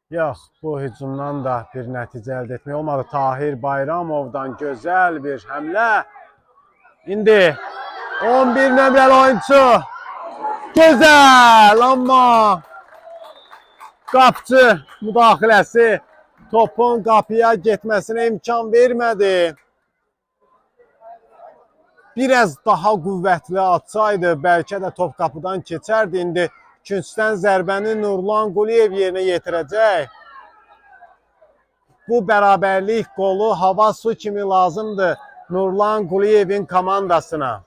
Yox, bu hücumdan da bir nəticə əldə etmək olmadı. Tahir Bayramovdan gözəl bir həmlə. İndi 11 nömrəli oyuncu. Gözəl, amma qapıcı müdaxiləsi topun qapıya getməsinə imkan vermədi. Biraz daha qüvvətli atsaydı, bəlkə də top qapıdan keçərdi. İndi küncdən zərbəni Nurlan Quliyev yerinə yetirəcək. Bu bərabərlik qolu hava su kimi lazımdır Nurlan Quliyevin komandasına.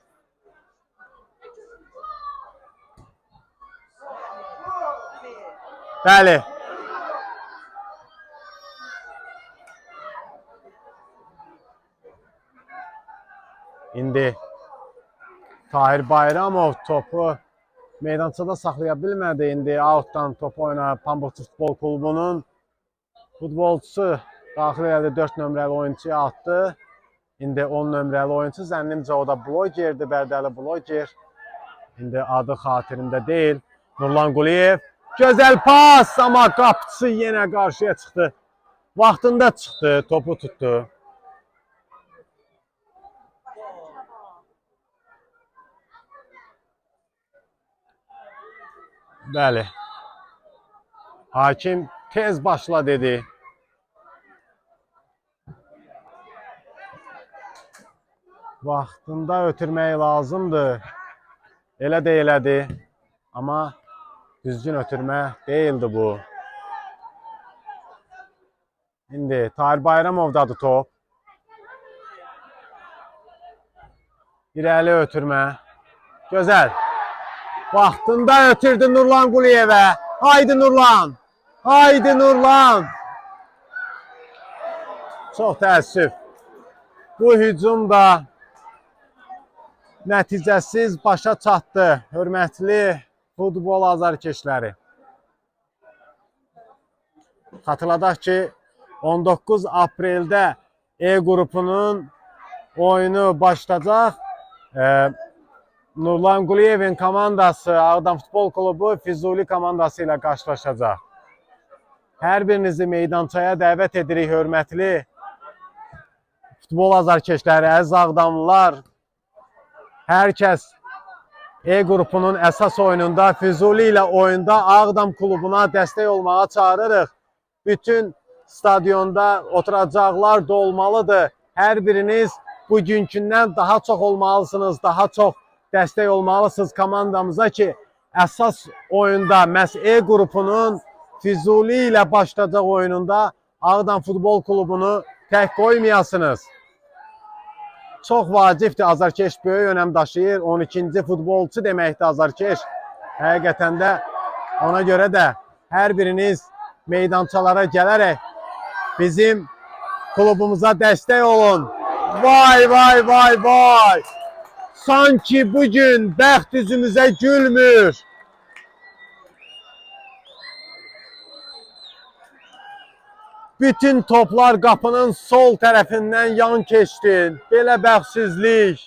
Bəli. İndi Tahir Bayramov topu meydançada saxlaya bilmədi. İndi outdan topu oynayan Pambıqçı Futbol Klubunun futbolçusu daxil elədi, 4 nömrəli oyuncuya atdı. İndi 10 nömrəli oyuncu, zənnimcə o da blogerdir, Bərdəli bloger. İndi adı xatirimdə deyil. Nurlan Quliyev, gözəl pas, amma qapıçı yenə qarşıya çıxdı. Vaxtında çıxdı, topu tutdu. Bəli. Hakim tez başla dedi. Vaxtında ötürmək lazımdır. Elə də elədi. Amma düzgün ötürmə deyildi bu. İndi Tahir Bayramovdadır top. İrəli ötürmə. Gözəl. Vaxtında ötürdü Nurlan Quliyevə. Haydi Nurlan. Haydi Nurlan. Çox təəssüf. Bu hücum da nəticəsiz başa çatdı. Hörmətli futbol azarkeşləri. Xatırladaq ki, 19 apreldə E qrupunun oyunu başlayacaq. Nurlan Quliyevin komandası Ağdam Futbol Klubu Füzuli komandası ilə qarşılaşacaq. Hər birinizi meydançaya dəvət edirik, hörmətli futbol azarkeşləri, əziz Ağdamlılar. Hər kəs E qrupunun əsas oyununda, Füzuli ilə oyunda Ağdam klubuna dəstək olmağa çağırırıq. Bütün stadionda oturacaqlar dolmalıdır. Hər biriniz bugünkündən daha çox olmalısınız, daha çox dəstək olmalısınız komandamıza ki, əsas oyunda məhz E qrupunun Füzuli ilə başlayacaq oyununda Ağdam Futbol Klubunu tək qoymayasınız. Çox vacibdir, azarkeş böyük önəm daşıyır. 12-ci futbolçu deməkdir azarkeş. Həqiqətən də ona görə də hər biriniz meydançalara gələrək bizim klubumuza dəstək olun. Vay vay vay vay. Sanki bugün bəxt üzümüzə gülmür. Bütün toplar qapının sol tərəfindən yan keçdi. Belə bəxtsizlik.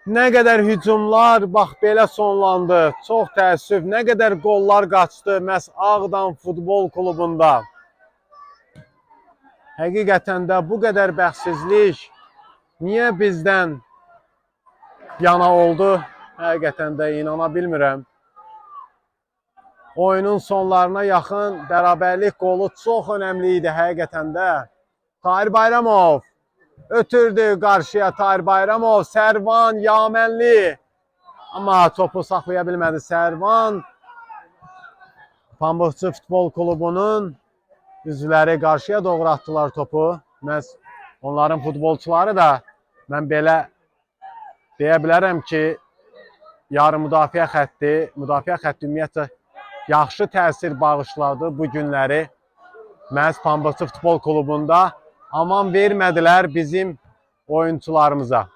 Nə qədər hücumlar bax belə sonlandı. Çox təəssüf. Nə qədər qollar qaçdı məhz Ağdam Futbol Klubunda. Həqiqətən də bu qədər bəxtsizlik niyə bizdən yana oldu? Həqiqətən də inana bilmirəm. Oyunun sonlarına yaxın bərabərlik qolu çox önəmli idi həqiqətən də. Tahir Bayramov ötürdü qarşıya. Tahir Bayramov, Sərvan Yamənli. Amma topu saxlaya bilmədi Sərvan. Pambıqçı Futbol Klubunun üzvləri qarşıya doğru atdılar topu. Məhz onların futbolçuları da mən belə deyə bilərəm ki, yarı müdafiə xətti ümumiyyətlə yaxşı təsir bağışladı bu günləri. Məhz Pambıqçı Futbol Klubunda aman vermədilər bizim oyuncularımıza.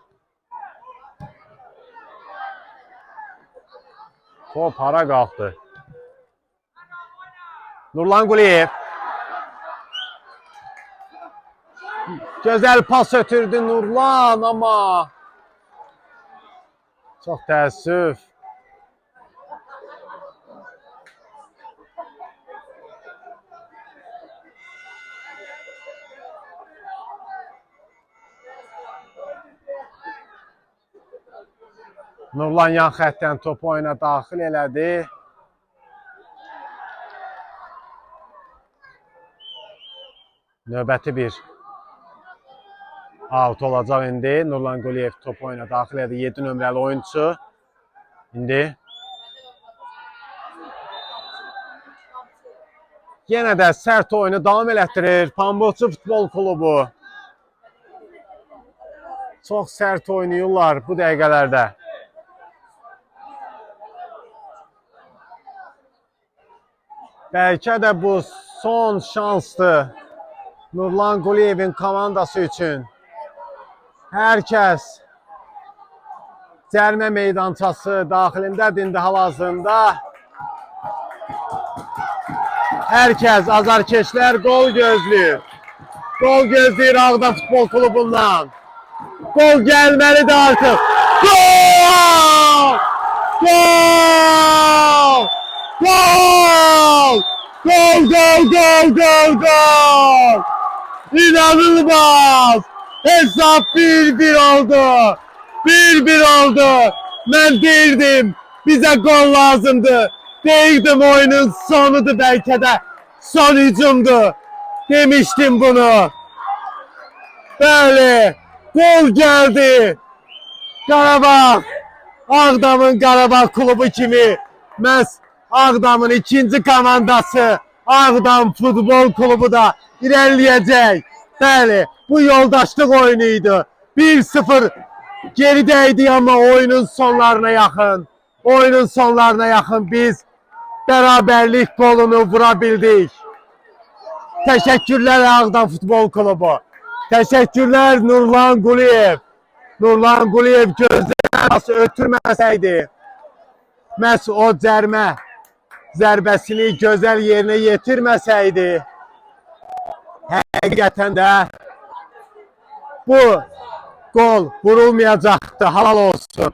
Top hara qalxdı? Nurlan Quliyev. Gözəl pas ötürdü Nurlan, amma çox təəssüf. Nurlan yan xəttdən topu oyuna daxil elədi. Növbəti bir out olacaq indi. Nurlan Quliyev topu oyuna daxil elədi. 7 nömrəli oyunçu. İndi yenə də sərt oyunu davam elətdirir Pambıqçı Futbol Klubu. Çox sərt oynayırlar bu dəqiqələrdə. Bəlkə də bu son şansdır Nurlan Quliyevin komandası üçün. Hər kəs cərimə meydançası daxilindədir indi hal-hazırda. Hər kəs azarkeşlər qol gözləyir. Qol gözləyir Ağdam Futbol Klubundan. Gol gəlməlidir artıq. Gol! Gol! Gol! Gol, gol, gol, gol, gol! İnanılmaz! Hesap 1-1 oldu. 1-1 oldu. Mən deyirdim, bizə gol lazımdı. Deyirdim oyunun sonudur bəlkə də. Son hücumdur. Demiştim bunu. Bəli. Gol geldi. Qarabağ, Ağdamın Qarabağ klubu kimi məhz Ağdamın ikinci komandası Ağdam Futbol Klubu da irəliləyəcək. Bəli, bu yoldaşlıq oyunuydu. 1-0 gerideydi ama oyunun sonlarına yaxın biz beraberlik golunu vura bildik. Teşekkürler Ağdam Futbol Klubu. Teşekkürler Nurlan Quliyev. Nurlan Quliyev gözlərini ötürməsəydi, məhz o cərimə zərbəsini gözəl yerinə yetirməsəydi, həqiqətən də bu gol vurulmayacaqdı. Halal olsun.